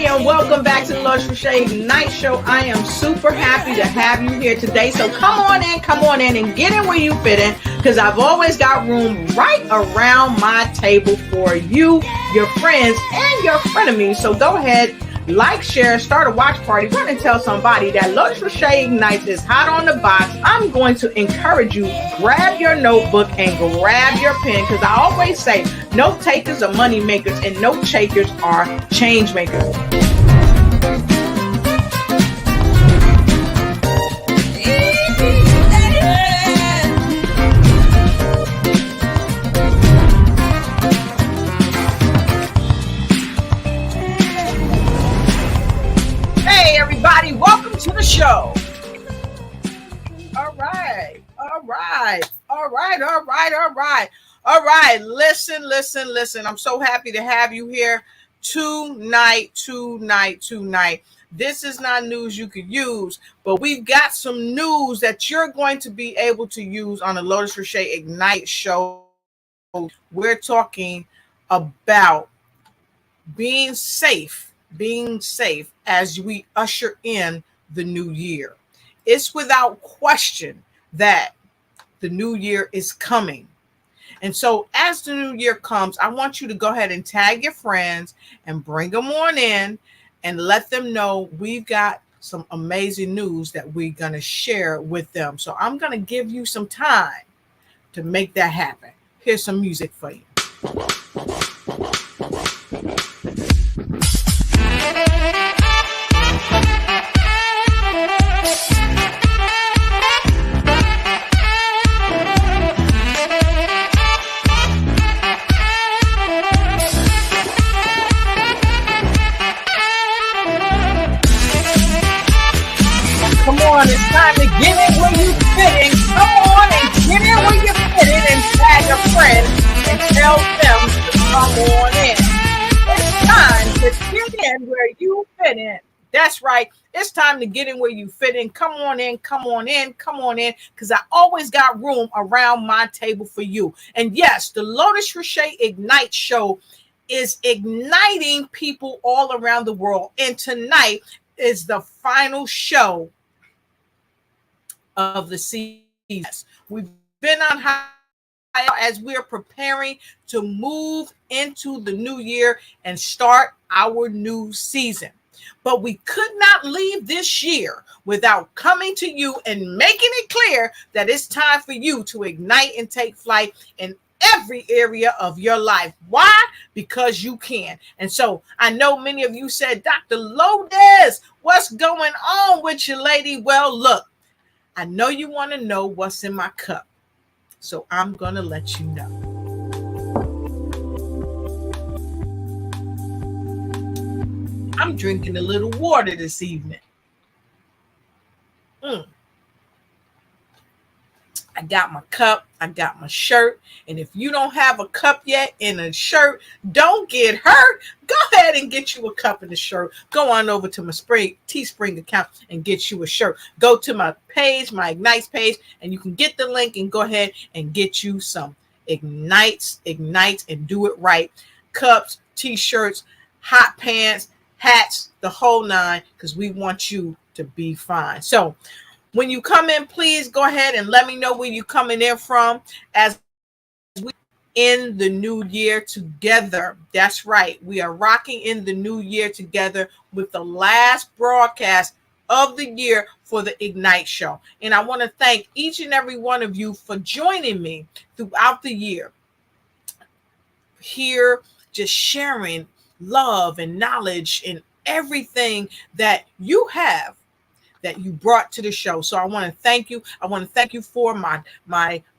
everybody, and welcome back to the Lush Crochet Ignite Show. I am super happy to have you here today. So come on in, and get in where you fit in, because I've always got room right around my table for you, your friends, and your frenemies. So go ahead, like, share, start a watch party, run and tell somebody that Lush Crochet Ignite is hot on the box. I'm going to encourage you, grab your notebook and grab your pen, because I always say note takers are money makers and note takers are change makers. Welcome to the show. All right. Listen. I'm so happy to have you here tonight. This is not news you could use, but we've got some news that you're going to be able to use on the Lotus Crochet Ignite show. We're talking about being safe as we usher in the new year. It's without question that the new year is coming. And so as the new year comes, I want you to go ahead and tag your friends and bring them on in and let them know we've got some amazing news that we're going to share with them. So I'm going to give you some time to make that happen. Here's some music for you. It's time to get in where you fit in. Come on and get in where you fit in and tag a friend and tell them to come on in. It's time to get in where you fit in. That's right. It's time to get in where you fit in. Come on in, because I always got room around my table for you. And yes, the Lotus Crochet Ignite show is igniting people all around the world. And tonight is the final show of the season. We've been on high as we're preparing to move into the new year and start our new season. But we could not leave this year without coming to you and making it clear that it's time for you to ignite and take flight in every area of your life. Why? Because you can. And so I know many of you said, Dr. Lotus, what's going on with you, lady? Well, look, I know you want to know what's in my cup, so I'm going to let you know. I'm drinking a little water this evening. I got my cup, I got my shirt, and if you don't have a cup yet and a shirt, don't get hurt. Go ahead and get you a cup and a shirt. Go on over to my Teespring account and get you a shirt. Go to my page, my Ignites page, and you can get the link and go ahead and get you some Ignites, and do it right. Cups, t-shirts, hot pants, hats, the whole nine, because we want you to be fine. So when you come in, please go ahead and let me know where you're coming in from as we in the new year together. That's right. We are rocking in the new year together with the last broadcast of the year for the Ignite show. And I want to thank each and every one of you for joining me throughout the year. Here, just sharing love and knowledge and everything that you have that you brought to the show. So I want to thank you. I want to thank you for my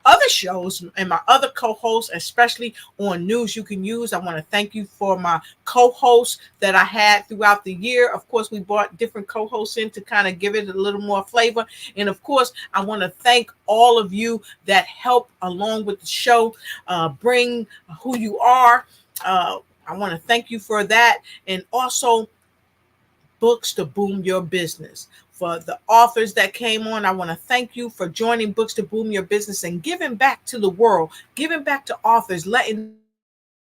other shows and my other co-hosts, especially on News You Can Use. I want to thank you for my co-hosts that I had throughout the year. Of course, we brought different co-hosts in to kind of give it a little more flavor. And of course, I want to thank all of you that help along with the show, bring who you are. I want to thank you for that. And also Books to Boom Your Business. For the authors that came on, I want to thank you for joining Books to Boom Your Business and giving back to the world, giving back to authors, letting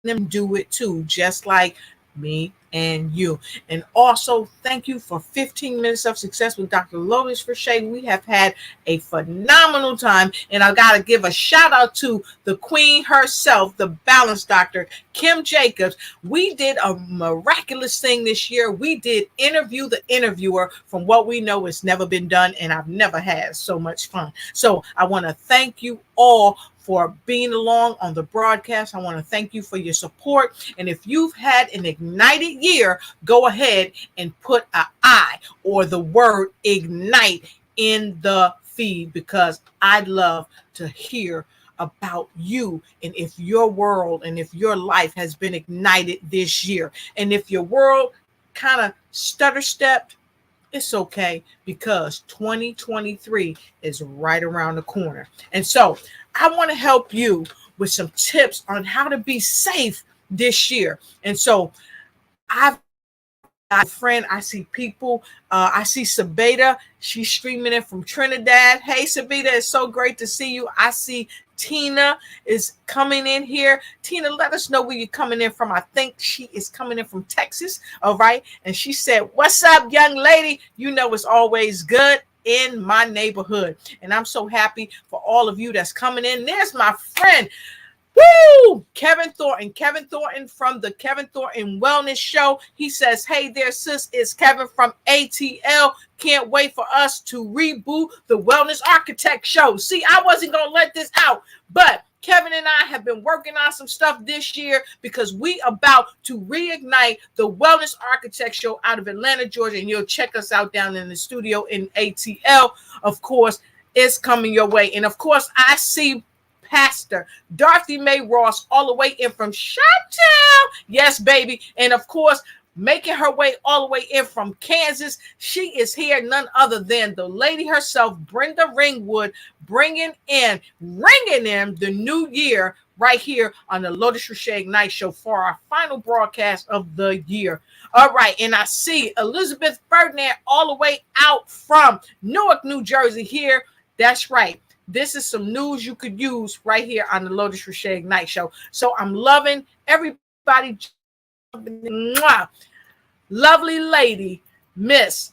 them do it too, just like me and you. And also, thank you for 15 minutes of success with Dr. Lotus Rashay. We have had a phenomenal time, and I got to give a shout out to the queen herself, the balance doctor, Kim Jacobs. We did a miraculous thing this year. We did interview the interviewer from what we know has never been done, and I've never had so much fun. So I want to thank you all for being along on the broadcast. I want to thank you for your support. And if you've had an ignited year, go ahead and put an I or the word ignite in the feed, because I'd love to hear about you and if your world and if your life has been ignited this year. And if your world kind of stutter stepped, it's okay, because 2023 is right around the corner. And so I want to help you with some tips on how to be safe this year. And so I've got a friend, I see people, I see Sabeda, she's streaming in from Trinidad. Hey, Sabeda, it's so great to see you. I see Tina is coming in here. Tina, let us know where you're coming in from. I think she is coming in from Texas. All right. And she said, "What's up, young lady? You know it's always good in my neighborhood." And I'm so happy for all of you that's coming in. There's my friend. Woo! Kevin Thornton from the Kevin Thornton Wellness Show. He says, "Hey there, sis, it's Kevin from ATL. Can't wait for us to reboot the Wellness Architect Show." See, I wasn't going to let this out, but Kevin and I have been working on some stuff this year because we about to reignite the Wellness Architect Show out of Atlanta, Georgia. And you'll check us out down in the studio in ATL. Of course, it's coming your way. And of course, I see Pastor Dorothy Mae Ross all the way in from Chi-Town. Yes, baby. And of course, making her way all the way in from Kansas, she is here, none other than the lady herself, Brenda Ringwood, ringing in the new year right here on the Lotus Rashay Ignite Show for our final broadcast of the year. All right, and I see Elizabeth Ferdinand all the way out from Newark, New Jersey here. That's right. This is some news you could use right here on the Lotus Rashay Ignite Show. So I'm loving everybody. Mwah. Lovely lady, Miss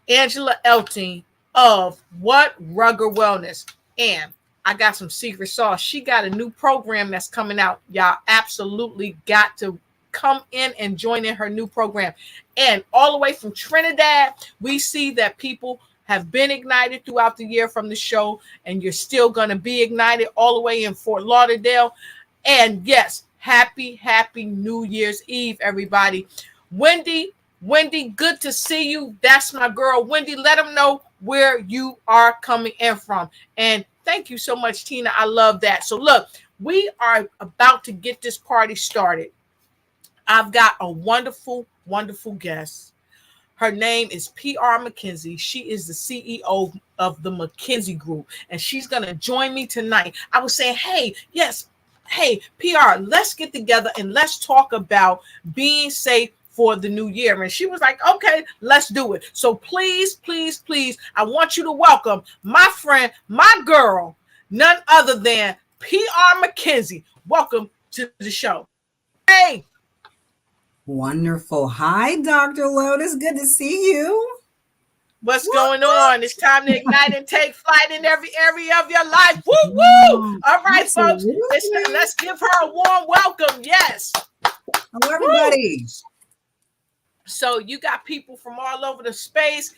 Angela Elting of What Rugger Wellness. And I got some secret sauce. She got a new program that's coming out. Y'all absolutely got to come in and join in her new program. And all the way from Trinidad, we see that people have been ignited throughout the year from the show, and you're still going to be ignited all the way in Fort Lauderdale. And yes, happy New Year's Eve, everybody. Wendy, good to see you. That's my girl, Wendy. Let them know where you are coming in from. And thank you so much, Tina. I love that. So look, we are about to get this party started. I've got a wonderful guest. Her name is Pamela McKenzie. She is the CEO of the McKenzie Group, and she's going to join me tonight. I was saying, hey, PR, let's get together and let's talk about being safe for the new year. And she was like, okay, let's do it. So please, I want you to welcome my friend, my girl, none other than PR McKenzie. Welcome to the show. Hey. Wonderful. Hi, Dr. Lotus. Good to see you. What's going on? It's time to ignite and take flight in every area of your life. Woo, woo. All right, absolutely, folks. Let's give her a warm welcome. Yes. Hello, everybody. Woo. So you got people from all over the space,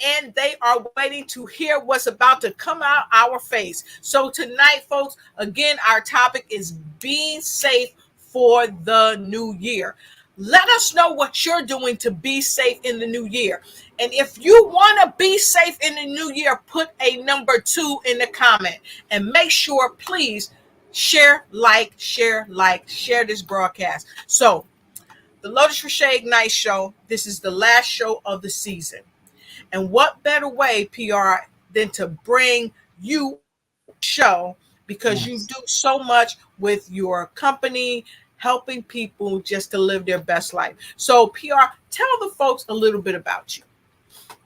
and they are waiting to hear what's about to come out our face. So tonight, folks, again, our topic is being safe for the new year. Let us know what you're doing to be safe in the new year. And if you want to be safe in the new year, put a number 2 in the comment. And make sure, please, share this broadcast. So, the Lotus Rashay Ignite Show, this is the last show of the season. And what better way, PR, than to bring you a show, because you do so much with your company, helping people just to live their best life. So, PR, tell the folks a little bit about you.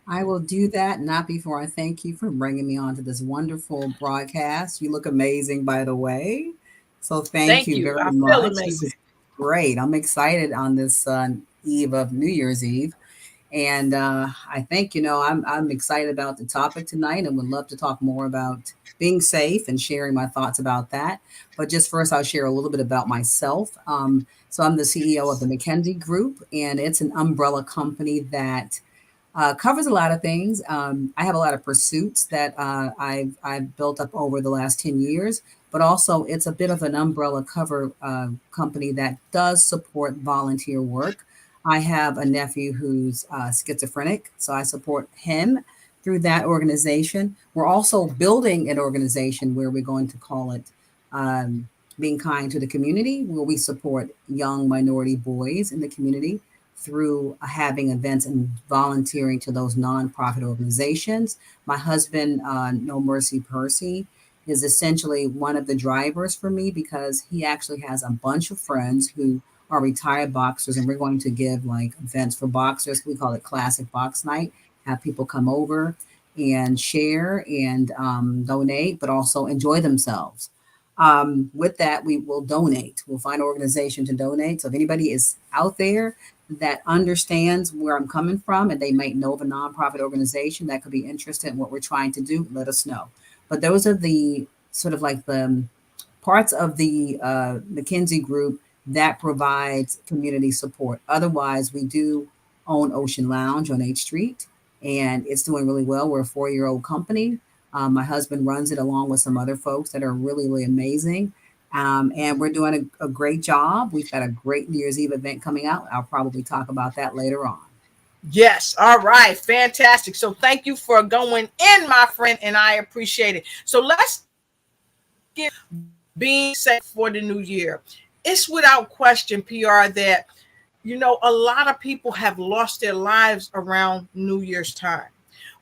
I will do that, not before I thank you for bringing me on to this wonderful broadcast. You look amazing, by the way. So thank you very much. This is great. I'm excited on this eve of New Year's Eve. And I think, I'm excited about the topic tonight and would love to talk more about being safe and sharing my thoughts about that. But just first, I'll share a little bit about myself. So I'm the CEO of the McKenzie Group, and it's an umbrella company that covers a lot of things. I have a lot of pursuits that I've built up over the last 10 years, but also it's a bit of an umbrella cover company that does support volunteer work. I have a nephew who's schizophrenic, so I support him through that organization. We're also building an organization where we're going to call it Being Kind to the Community, where we support young minority boys in the community through having events and volunteering to those nonprofit organizations. My husband, No Mercy Percy, is essentially one of the drivers for me because he actually has a bunch of friends who are retired boxers, and we're going to give like events for boxers. We call it Classic Box Night. Have people come over and share and donate, but also enjoy themselves. With that, we will donate. We'll find an organization to donate. So if anybody is out there that understands where I'm coming from and they might know of a nonprofit organization that could be interested in what we're trying to do, let us know. But those are the sort of like the parts of the McKenzie Group that provides community support. Otherwise, we do own Ocean Lounge on H Street, and it's doing really well. We're a 4-year-old company. My husband runs it along with some other folks that are really, really amazing. And we're doing a great job. We've got a great New Year's Eve event coming out. I'll probably talk about that later on. Yes. All right. Fantastic. So thank you for going in, my friend, and I appreciate it. So let's get being safe for the new year. It's without question, PR, that a lot of people have lost their lives around New Year's time.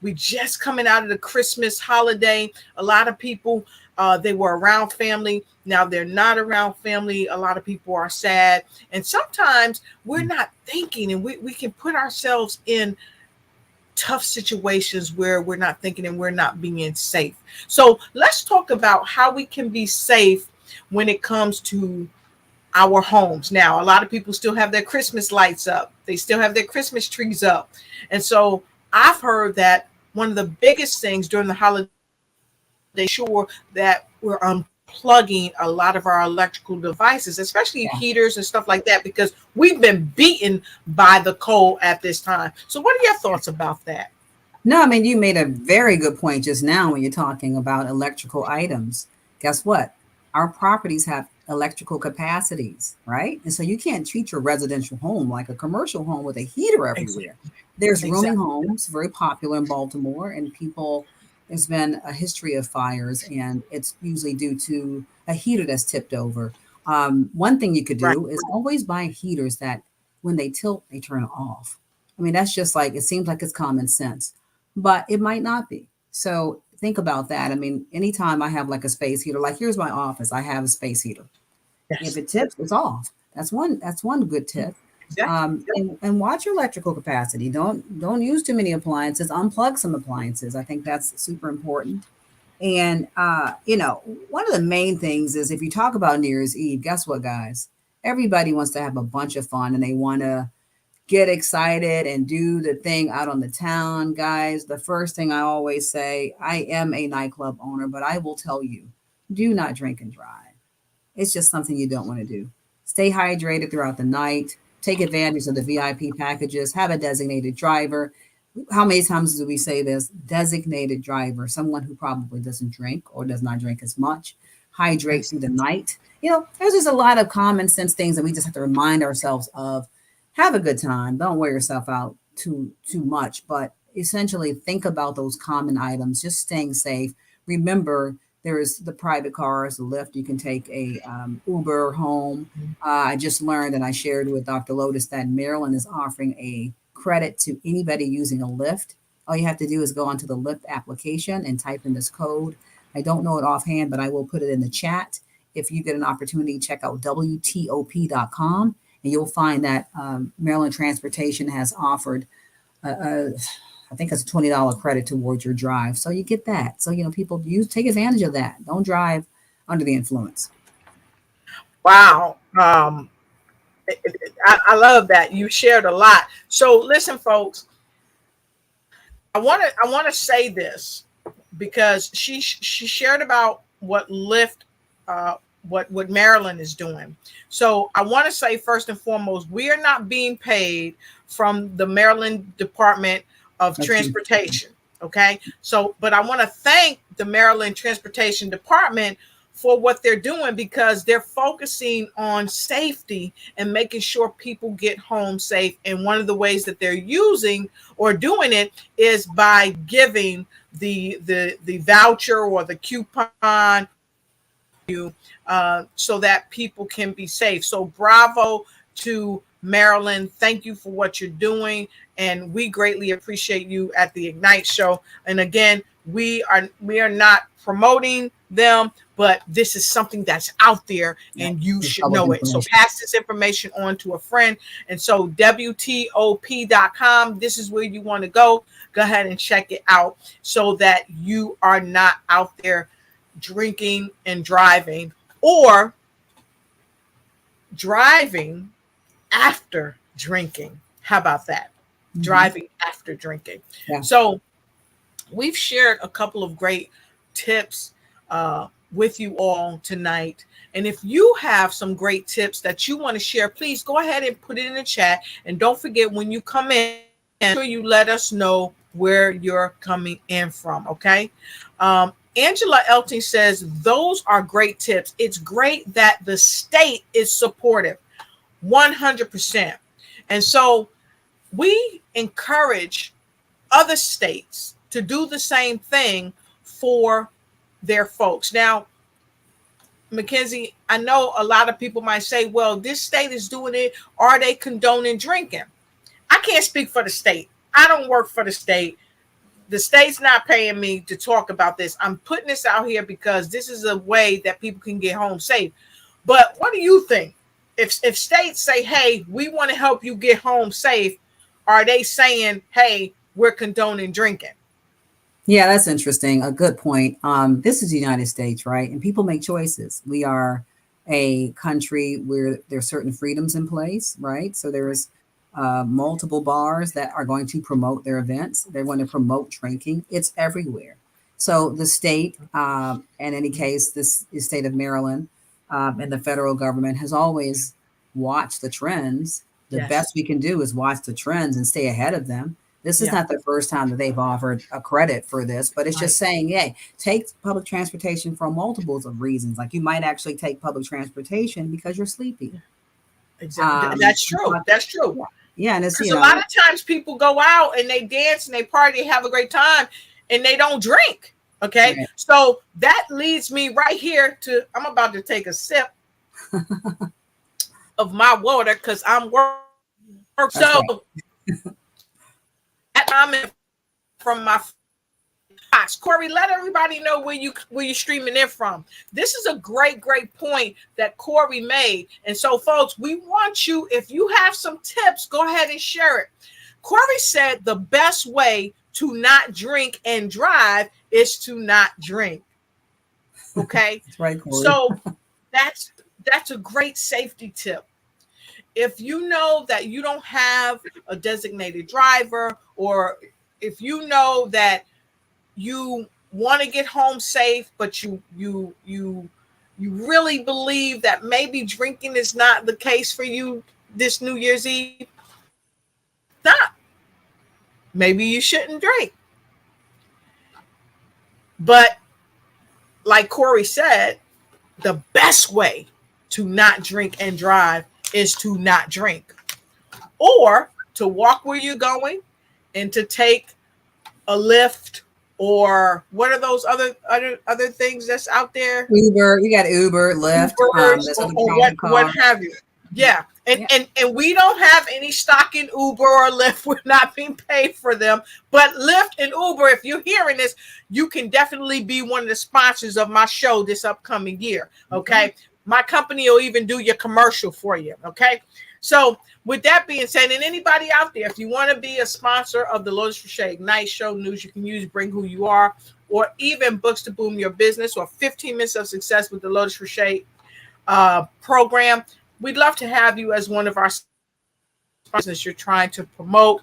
We just coming out of the Christmas holiday. A lot of people, they were around family. Now they're not around family. A lot of people are sad. And sometimes we're not thinking, and we can put ourselves in tough situations where we're not thinking and we're not being safe. So let's talk about how we can be safe when it comes to our homes. Now, a lot of people still have their Christmas lights up. They still have their Christmas trees up. And so I've heard that one of the biggest things during the holiday, sure that we're unplugging a lot of our electrical devices, especially Yeah. heaters and stuff like that, because we've been beaten by the cold at this time. So what are your thoughts about that? No, I mean, you made a very good point just now when you're talking about electrical items. Guess what? Our properties have electrical capacities, right? And so you can't treat your residential home like a commercial home with a heater everywhere. Exactly. There's rooming Exactly. homes, very popular in Baltimore, and people, there's been a history of fires, and it's usually due to a heater that's tipped over. One thing you could Right. do is always buy heaters that when they tilt, they turn off. I mean, that's just like, it seems like it's common sense, but it might not be. So think about that. I mean, anytime I have like a space heater, like here's my office, I have a space heater. If Yes. it tips, it's off. That's one good tip. Exactly. And watch your electrical capacity. Don't use too many appliances. Unplug some appliances. I think that's super important. And one of the main things is if you talk about New Year's Eve, guess what, guys? Everybody wants to have a bunch of fun and they want to get excited and do the thing out on the town, guys. The first thing I always say, I am a nightclub owner, but I will tell you, do not drink and drive. It's just something you don't want to do. Stay hydrated throughout the night. Take advantage of the VIP packages. Have a designated driver. How many times do we say this? Designated driver, someone who probably doesn't drink or does not drink as much. Hydrate Yes. through the night. There's just a lot of common sense things that we just have to remind ourselves of. Have a good time. Don't wear yourself out too much, but essentially think about those common items. Just staying safe. Remember, there is the private cars, the Lyft. You can take a Uber home. I just learned and I shared with Dr. Lotus that Maryland is offering a credit to anybody using a Lyft. All you have to do is go onto the Lyft application and type in this code. I don't know it offhand, but I will put it in the chat. If you get an opportunity, check out WTOP.com and you'll find that Maryland Transportation has offered I think it's a $20 credit towards your drive. So you get that. So, people take advantage of that. Don't drive under the influence. Wow. I love that. You shared a lot. So listen, folks, I want to say this because she shared about what Lyft, uh, what Maryland is doing. So I want to say first and foremost, we are not being paid from the Maryland Department of That's true. Transportation. Okay, so but I want to thank the Maryland Transportation Department for what they're doing because they're focusing on safety and making sure people get home safe. And one of the ways that they're using or doing it is by giving the voucher or the coupon you so that people can be safe. So bravo to Maryland. Thank you for what you're doing. And we greatly appreciate you at the Ignite show. And again, we are not promoting them, but this is something that's out there Yeah, and you it's should public know it. So information. pass this information on to a friend. And so WTOP.com, this is where you want to go. Go ahead and check it out so that you are not out there drinking and driving or driving after drinking. How about that? Hmm. Driving after drinking. Yeah. So we've shared a couple of great tips with you all tonight. And if you have some great tips that you want to share, please go ahead and put it in the chat. And don't forget when you come in, make sure you let us know where you're coming in from. Okay. Angela Elting says, those are great tips. It's great that the state is supportive, 100%. And so we encourage other states to do the same thing for their folks. Now, Mackenzie, I know a lot of people might say, well, this state is doing it. Are they condoning drinking? I can't speak for the state. I don't work for the state. The state's not paying me to talk about this. I'm putting this out here because this is a way that people can get home safe. But what do you think? If states say, hey, we want to help you get home safe, are they saying, hey, we're condoning drinking? Yeah, that's interesting. A good point. This is the United States, right? And people make choices. We are a country where there's certain freedoms in place, right? So there's multiple bars that are going to promote their events. They're going to promote drinking. It's everywhere. So the state, in any case, this is state of Maryland, and the federal government has always watched the trends. The best Yes. we can do is watch the trends and stay ahead of them. This is Yeah. not the first time that they've offered a credit for this, but it's just Right. saying, hey, take public transportation for multiples of reasons. Like you might actually take public transportation because you're sleepy. Exactly. That's true. But That's true. yeah, yeah, and it's Because a lot of times people go out and they dance and they party, have a great time, and they don't drink. Okay. right. So that leads me right here to I'm about to take a sip of my water because I'm working. That's right. So that comment from my box. Corey, let everybody know where you're streaming in from. This is a great point that Corey made. And so, folks, we want you, if you have some tips, go ahead and share it. Corey said the best way to not drink and drive is to not drink. Okay. That's right, Corey. So that's a great safety tip. If you know that you don't have a designated driver, or if you know that you want to get home safe, but you really believe that maybe drinking is not the case for you this New Year's Eve, stop. Maybe you shouldn't drink. But like Corey said, the best way to not drink and drive is to not drink, or to walk where you're going and to take a lift, or what are those other things that's out there? Uber, you got Uber, Lyft, Ubers there's other or private what cars. have you. Yeah. And, Yeah. and we don't have any stock in Uber or Lyft. We're not being paid for them. But Lyft and Uber, if you're hearing this, you can definitely be one of the sponsors of my show this upcoming year. Okay. My company will even do your commercial for you. Okay. So with that being said, and anybody out there, if you want to be a sponsor of the Lotus Crochet Ignite show, news you can use, bring who you are, or even books to boom your business, or 15 minutes of success with the Lotus Crochet program, we'd love to have you as one of our business you're trying to promote,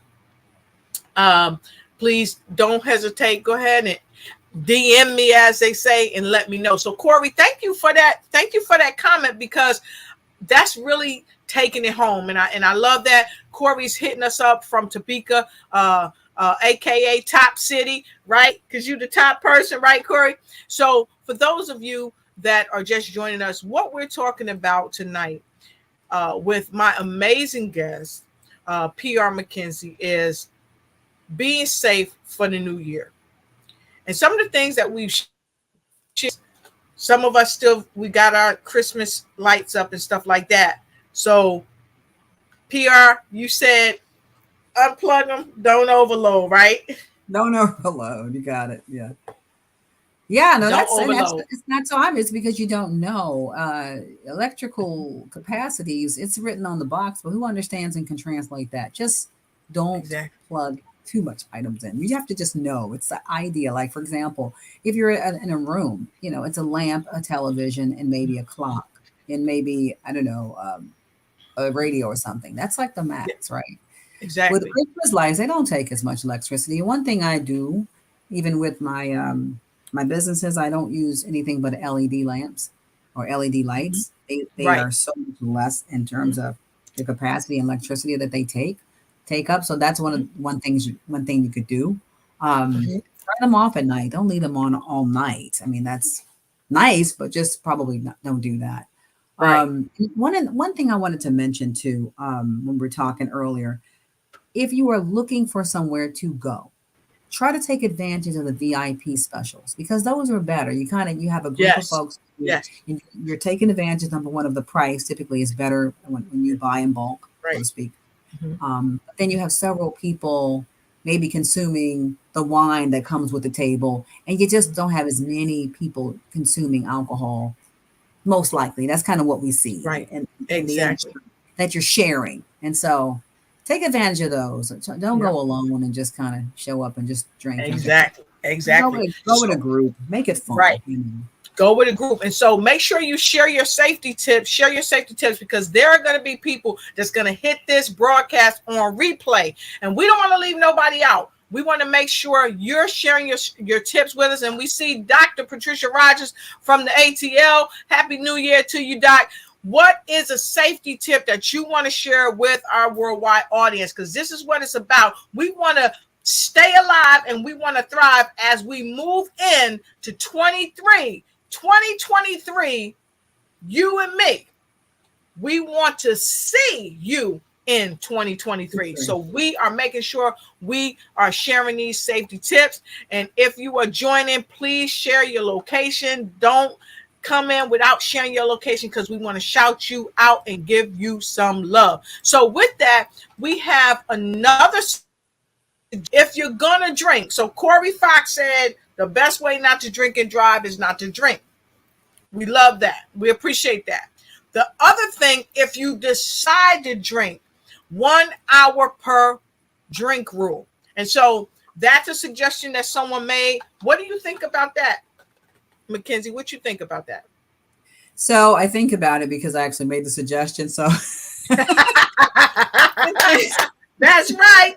um, please don't hesitate. Go ahead and DM me, as they say, and let me know. So, Corey, thank you for that. Thank you for that comment, because that's really taking it home, and I love that Corey's hitting us up from Topeka, aka Top City, right? Because you're the top person, right, Corey? So, for those of you that are just joining us, what we're talking about tonight, with my amazing guest, PR McKenzie, is being safe for the new year. And some of the things that we've shared, some of us still, we got our Christmas lights up and stuff like that. So, PR, you said unplug them, don't overload, right? Don't overload. You got it. Yeah. Yeah, no, Don't and that's overload. it's not so obvious because you don't know electrical capacities. It's written on the box, but who understands and can translate that? Just don't Exactly. plug too much items in. You have to just know. It's the idea. Like for example, if you're in a room, it's a lamp, a television, and maybe a clock, and maybe I don't know, a radio or something. That's like the Yeah, max, right? With exactly. Christmas lights, they don't take as much electricity. One thing I do, even with my businesses, I don't use anything but LED lamps or LED Mhm. lights. They Right. are so much less in terms of the capacity and electricity that they take up. So that's one thing you could do. Mhm. Turn them off at night. Don't leave them on all night. I mean, that's nice, but just probably don't do that. Right. One thing I wanted to mention too, when we were talking earlier, if you are looking for somewhere to go, try to take advantage of the VIP specials because those are better. You have a group of Yes. folks, Yes. you're taking advantage, number one, of the price. Typically is better when you buy in bulk, so to Right. speak. Mhm. But then you have several people maybe consuming the wine that comes with the table, and you just don't have as many people consuming alcohol. Most likely, that's kind of what we see Right. in the Exactly. industry that you're sharing, and so take advantage of those. Don't Yeah. go alone and just kind of show up and just drink and Exactly. Exactly. go with a So, group. Make it right. fun. Go with a group. And so make sure you share your safety tips. Share your safety tips, because there are going to be people that's going to hit this broadcast on replay. And we don't want to leave nobody out. We want to make sure you're sharing your tips with us. And we see Dr. Patricia Rogers from the ATL. Happy New Year to you, Doc. What is a safety tip that you want to share with our worldwide audience? Because this is what it's about. We want to stay alive and we want to thrive as we move in to 2023, you and me, we want to see you in 2023. So we are making sure we are sharing these safety tips. And if you are joining, please share your location. Don't come in without sharing your location, because we want to shout you out and give you some love. So with that, we have another. If you're gonna drink, so Corey Fox said the best way not to drink and drive is not to drink. We love that. We appreciate that. The other thing, if you decide to drink, 1 hour per drink rule. And so that's a suggestion that someone made. What do you think about that, Mackenzie? What you think about that? So I think about it because I actually made the suggestion. So That's right.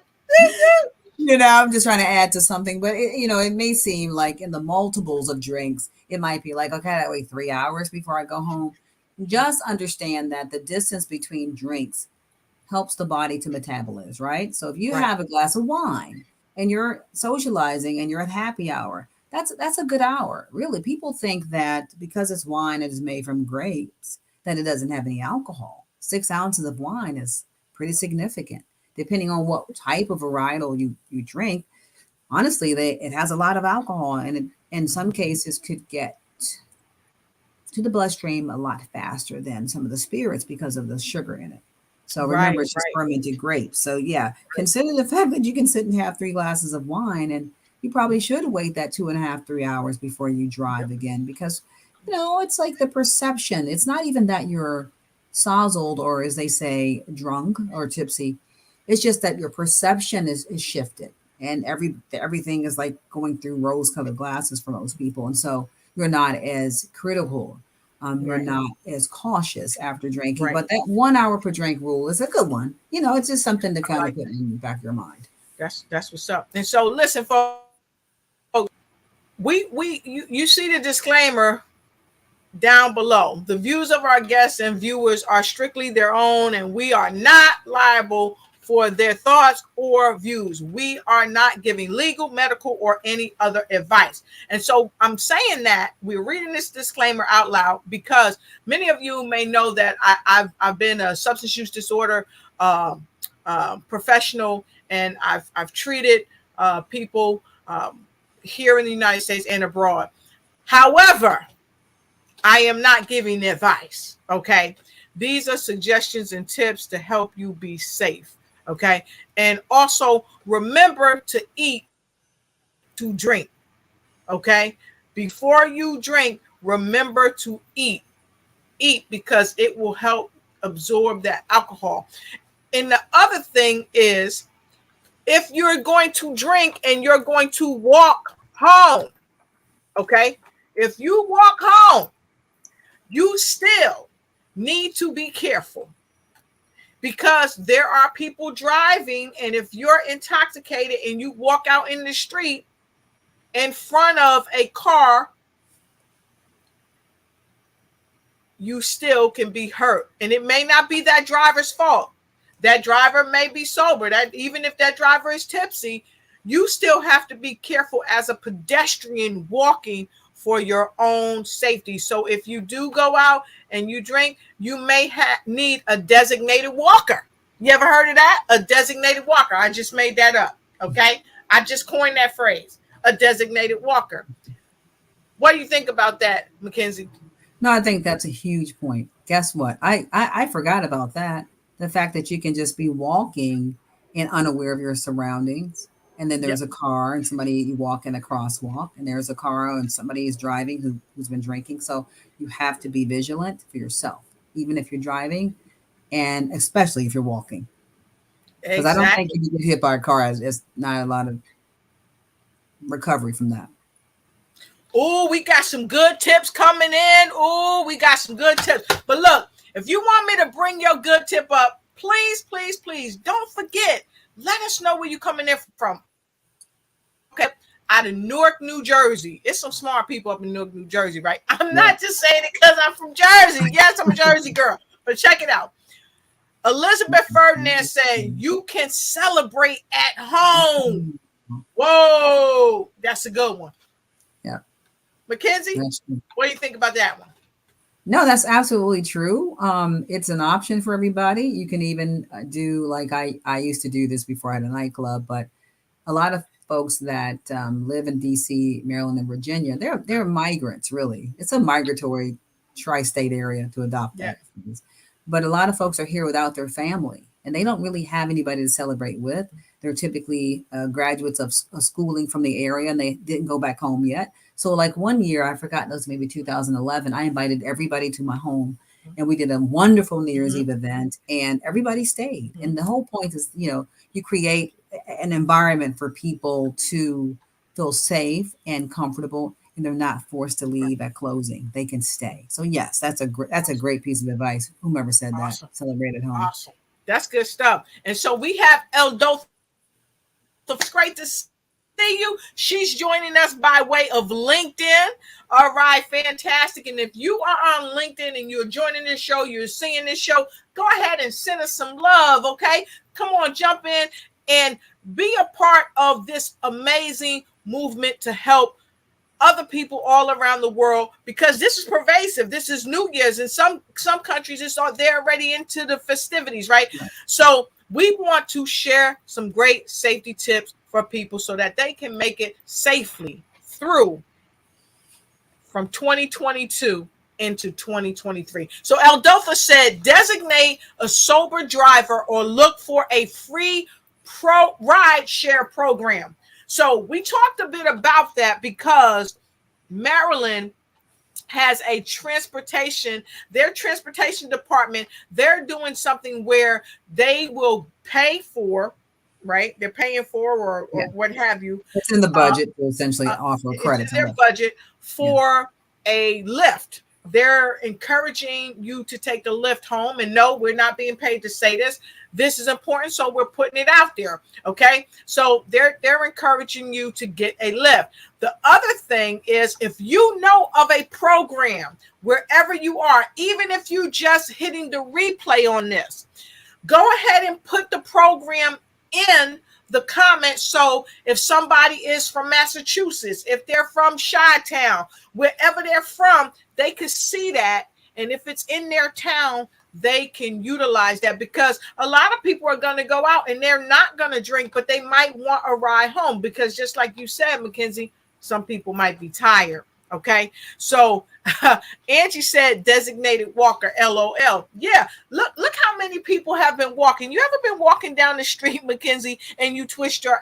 I'm just trying to add to something, but it may seem like in the multiples of drinks, it might be like, okay, I wait 3 hours before I go home. Just understand that the distance between drinks helps the body to metabolize, right? So if you Right. have a glass of wine and you're socializing and you're at happy hour, that's a good hour. Really, people think that because it's wine and it's made from grapes, that it doesn't have any alcohol. 6 ounces of wine is pretty significant. Depending on what type of varietal you drink, honestly, it has a lot of alcohol and it in some cases could get to the bloodstream a lot faster than some of the spirits because of the sugar in it. So remember, Right. it's just Right. fermented grapes. So yeah, consider the fact that you can sit and have 3 glasses of wine, and you probably should wait that 2.5, 3 hours before you drive again because it's like the perception. It's not even that you're sozzled or, as they say, drunk or tipsy. It's just that your perception is shifted, and everything is like going through rose-colored glasses for most people, and so you're not as critical. we're Right. not as cautious after drinking. Right. But that 1 hour per drink rule is a good one. You know, it's just something to I kind of like put that. in the back of your mind. That's what's up. And so listen, folks, you see the disclaimer down below. The views of our guests and viewers are strictly their own, and we are not liable for their thoughts or views. We are not giving legal, medical, or any other advice. And so I'm saying that we're reading this disclaimer out loud because many of you may know that I've been a substance use disorder professional, and I've treated people here in the United States and abroad. However, I am not giving advice. Okay. These are suggestions and tips to help you be safe. Okay. And also remember to eat to drink. Okay. Before you drink, remember to eat. Eat because it will help absorb that alcohol. And the other thing is, if you're going to drink and you're going to walk home, okay, if you walk home, you still need to be careful because there are people driving, and if you're intoxicated and you walk out in the street in front of a car, you still can be hurt. And it may not be that driver's fault. That driver may be sober. That even if that driver is tipsy, you still have to be careful as a pedestrian walking for your own safety. So if you do go out and you drink, you may need a designated walker. You ever heard of that? A designated walker. I just made that up. Okay. I just coined that phrase, a designated walker. What do you think about that, Mackenzie? No, I think that's a huge point. Guess what? I forgot about that. The fact that you can just be walking and unaware of your surroundings. And then there's Yep. a car and somebody, you walk in a crosswalk and there's a car and somebody is driving who's been drinking. So you have to be vigilant for yourself, even if you're driving and especially if you're walking. Because I don't think Exactly. if you get hit by a car, it's not a lot of recovery from that. Oh, we got some good tips coming in. Oh, we got some good tips. But look, if you want me to bring your good tip up, please, please, please don't forget. Let us know where you're coming in from. Okay. Out of Newark, New Jersey. It's some smart people up in Newark, New Jersey, right? I'm Yeah. not just saying it because I'm from Jersey. Yes, I'm a Jersey girl. But check it out. Elizabeth Ferdinand said, you can celebrate at home. Whoa, that's a good one. Yeah. Mackenzie, That's true. what do you think about that one? No, that's absolutely true. It's an option for everybody. You can even do like I used to do this before I had a nightclub, but a lot of folks that live in DC, Maryland, and Virginia, they're migrants. Really, it's a migratory tri-state area to adopt Yeah. that. But a lot of folks are here without their family, and they don't really have anybody to celebrate with. They're typically graduates of schooling from the area, and they didn't go back home yet. So, like one year, I forgot, it was maybe 2011. I invited everybody to my home, and we did a wonderful New Year's Mm-hmm. Eve event, and everybody stayed. Mm-hmm. And the whole point is, you create an environment for people to feel safe and comfortable, and they're not forced to Right. leave at closing. They can stay. So yes, that's a great piece of advice. Whomever said that, Awesome. celebrate at home. Awesome. That's good stuff. And so we have El Dotha. It's great to see you. She's joining us by way of LinkedIn. All right, fantastic. And if you are on LinkedIn and you're joining this show, you're seeing this show, go ahead and send us some love, okay? Come on, jump in and be a part of this amazing movement to help other people all around the world, because this is pervasive. This is New Year's. In some countries, they're already into the festivities, right? Right. So we want to share some great safety tips for people so that they can make it safely through from 2022 into 2023. So Aldofa said, designate a sober driver or look for a free ride share program. So we talked a bit about that because Maryland has their transportation department, they're doing something where they will pay for, right? They're paying for or Yeah, what have you. it's in the Uh, budget to essentially offer it's in credits on their that. budget Yeah. for a lift. they're encouraging you to take a lift home. And no, we're not being paid to say this. This is important, so we're putting it out there. Okay, so they're encouraging you to get a lift. The other thing is, if you know of a program wherever you are, even if you just hitting the replay on this, go ahead and put the program in the comments. So if somebody is from Massachusetts, if they're from Chi-Town, wherever they're from, they could see that. And if it's in their town, they can utilize that, because a lot of people are going to go out and they're not going to drink, but they might want a ride home, because just like you said, McKenzie, some people might be tired. Okay, so Angie said designated walker, LOL. Yeah, look how many people have been walking. You ever been walking down the street, McKenzie, and you twist your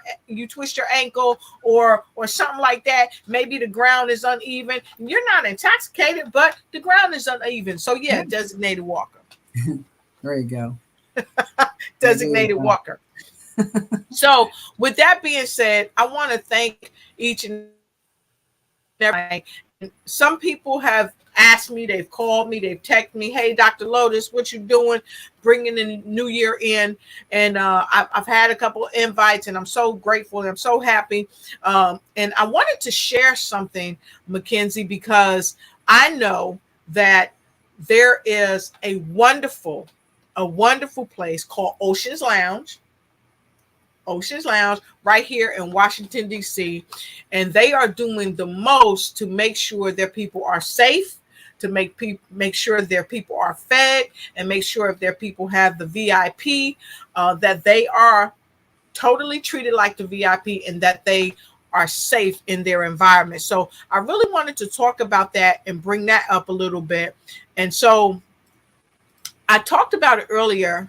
ankle or something like that? Maybe the ground is uneven. You're not intoxicated, but the ground is uneven. So yeah, designated walker. There you go. Designated walker. So with that being said, I want to thank each and every. Some people have asked me, they've called me, they've texted me, hey, Dr. Lotus, what you doing, bringing the new year in? And I've had a couple of invites, and I'm so grateful and I'm so happy. And I wanted to share something, McKenzie, because I know that there is a wonderful place called Oceans Lounge right here in Washington, D.C. And they are doing the most to make sure their people are safe, to make sure their people are fed, and make sure if their people have the VIP, that they are totally treated like the VIP and that they are safe in their environment. So I really wanted to talk about that and bring that up a little bit. And so I talked about it earlier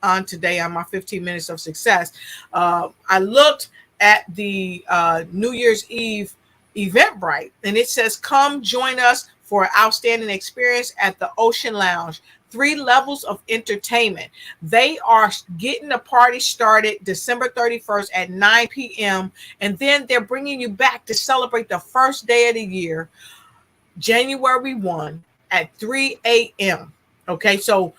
on today on my 15 minutes of success. I looked at the New Year's Eve Eventbrite, and it says, come join us for an outstanding experience at the Ocean Lounge. 3 levels of entertainment. They are getting the party started December 31st at 9 p.m. And then they're bringing you back to celebrate the first day of the year, January 1 at 3 a.m. Okay, so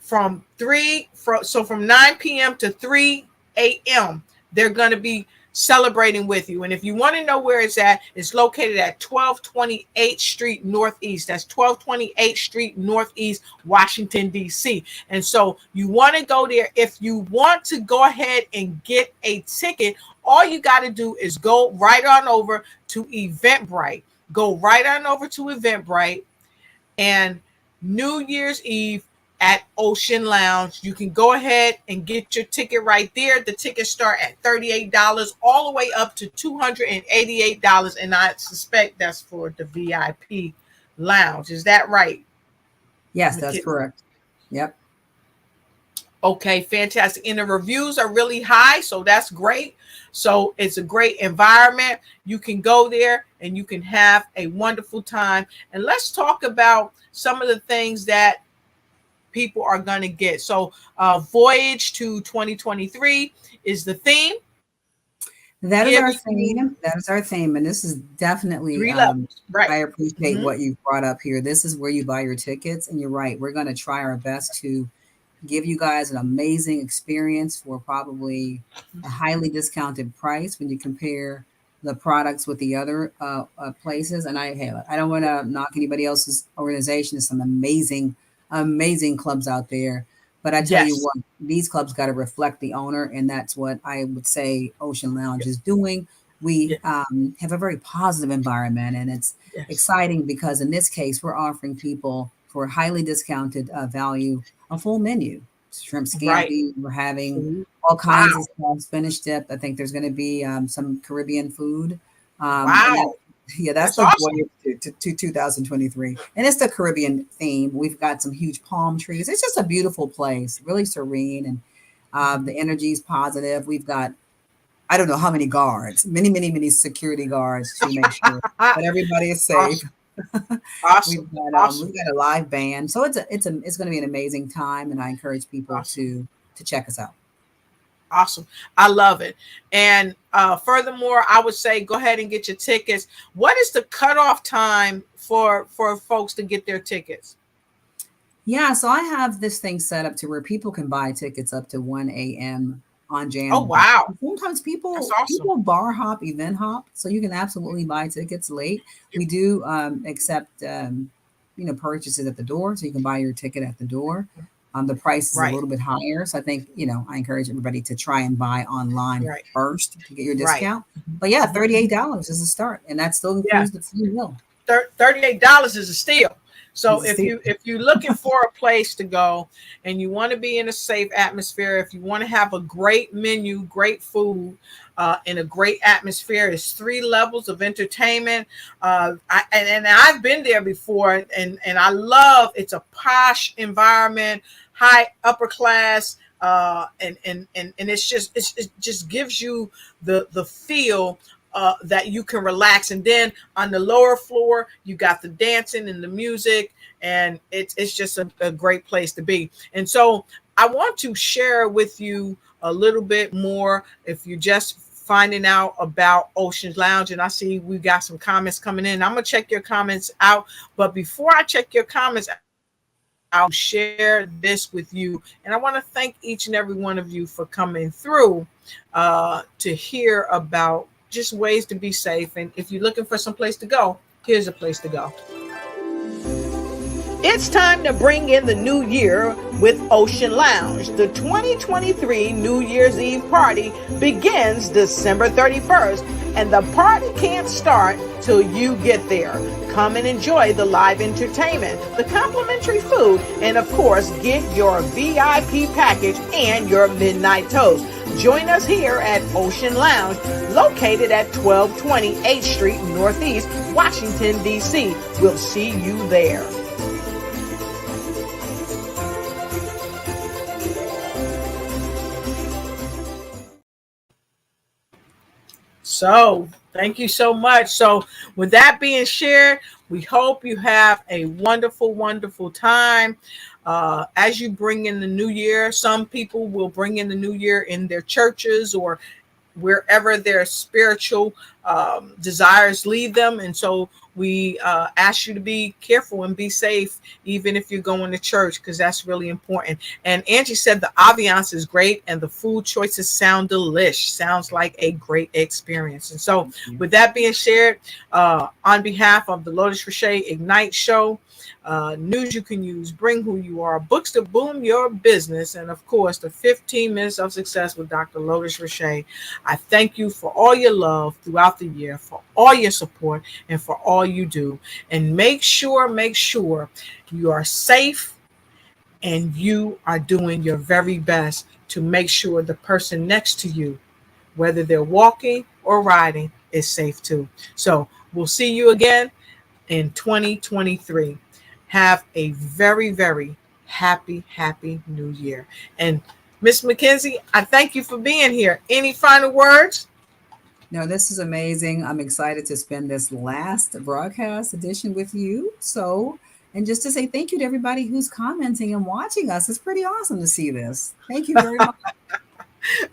from 9 p.m. to 3 a.m. they're going to be celebrating with you. And if you want to know where it's at, it's located at 1228th Street Northeast. That's 1228th Street Northeast, Washington, D.C. And so you want to go there. If you want to go ahead and get a ticket, all you got to do is go right on over to Eventbrite. Go right on over to Eventbrite, and New Year's Eve at Ocean Lounge, you can go ahead and get your ticket right there. The tickets start at $38 all the way up to $288, and I suspect that's for the VIP lounge. Is that right? Yes, that's correct. Yep. Okay, fantastic. And the reviews are really high, so that's great. So it's a great environment. You can go there and you can have a wonderful time. And let's talk about some of the things that people are going to get. So Voyage to 2023 is the theme. That is our theme. That is our theme. And this is definitely, right. I appreciate what you brought up here. This is where you buy your tickets. And you're right. We're going to try our best to give you guys an amazing experience for probably a highly discounted price when you compare the products with the other places. And I don't want to knock anybody else's organization. There's some amazing clubs out there. But I tell you what, these clubs got to reflect the owner. And that's what I would say Ocean Lounge is doing. We have a very positive environment. And it's exciting because in this case, we're offering people for highly discounted value a full menu. Shrimp scampi. We're having all kinds of stuff, spinach dip. I think there's going to be some Caribbean food. That's the awesome. to 2023. And it's the Caribbean theme. We've got some huge palm trees. It's just a beautiful place, really serene. And the energy is positive. We've got, I don't know how many guards, many security guards to make sure that everybody is safe. Awesome. We've got a live band. So it's going to be an amazing time. And I encourage people to check us out. Awesome. I love it. And furthermore, I would say go ahead and get your tickets. What is the cutoff time for folks to get their tickets? Yeah, so I have this thing set up to where people can buy tickets up to 1 a.m. on Oh, January. wow. Sometimes That's people awesome. bar hop, event hop, so you can absolutely buy tickets late. We do accept purchases at the door, so you can buy your ticket at the door. The price is a Right. little bit higher, so I think I encourage everybody to try and buy online Right. first to get your Right. discount. But yeah, Mhm. $38 is a start, and that still Yeah. includes the free meal. $38 is a steal. So It's a steal. if you're looking for a place to go and you want to be in a safe atmosphere, if you want to have a great menu, great food, in a great atmosphere, it's 3 levels of entertainment. And I've been there before, and I love it's a posh environment, high upper class, and it just gives you the feel that you can relax. And then on the lower floor, you got the dancing and the music, and it's just a great place to be. And so I want to share with you a little bit more. If you're just finding out about Ocean Lounge, and I see we got some comments coming in, I'm gonna check your comments out. But before I check your comments, I'll share this with you. And I want to thank each and every one of you for coming through to hear about just ways to be safe. And if you're looking for some place to go, here's a place to go. It's time to bring in the new year with Ocean Lounge. The 2023 New Year's Eve party begins December 31st, and the party can't start till you get there. Come and enjoy the live entertainment, the complimentary food, and of course, get your VIP package and your midnight toast. Join us here at Ocean Lounge, located at 1220 8th Street Northeast, Washington, D.C. We'll see you there. So thank you so much. So with that being shared, we hope you have a wonderful, wonderful time. As you bring in the new year, some people will bring in the new year in their churches or wherever their spiritual desires lead them. And so we ask you to be careful and be safe, even if you're going to church, because that's really important. And Angie said the ambiance is great and the food choices sound delish. Sounds like a great experience. And so with that being shared, on behalf of the Lotus Richey Ignite Show, news you can use, bring who you are, books to boom your business, and of course the 15 minutes of success with Dr. Lotus Richey. I thank you for all your love throughout the year, for all your support, and for all you do. And make sure you are safe and you are doing your very best to make sure the person next to you, whether they're walking or riding, is safe too. So we'll see you again in 2023. Have a very, very happy new year. And Miss McKenzie, I thank you for being here. Any final words? No, this is amazing. I'm excited to spend this last broadcast edition with you. So, and just to say thank you to everybody who's commenting and watching us. It's pretty awesome to see this. Thank you very much.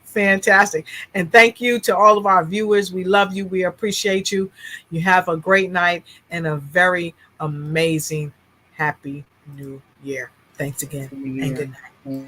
Fantastic. And thank you to all of our viewers. We love you. We appreciate you. You have a great night and a very amazing happy new year. Thanks again and good night.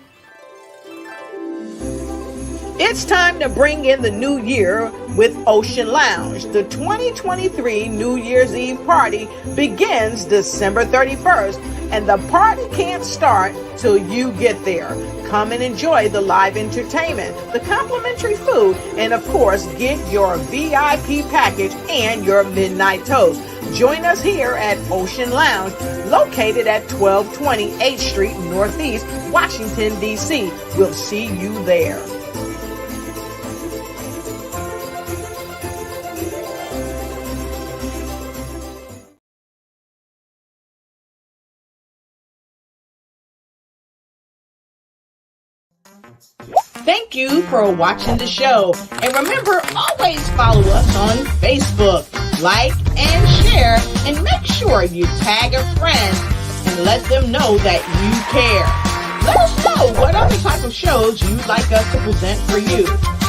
It's time to bring in the new year with Ocean Lounge. The 2023 New Year's Eve party begins December 31st, and the party can't start till you get there. Come and enjoy the live entertainment, the complimentary food, and of course, get your VIP package and your midnight toast. Join us here at Ocean Lounge, located at 1220 8th Street Northeast, Washington, D.C. We'll see you there. Thank you for watching the show. And remember, always follow us on Facebook. Like and share, and make sure you tag a friend and let them know that you care. Let us know what other type of shows you'd like us to present for you.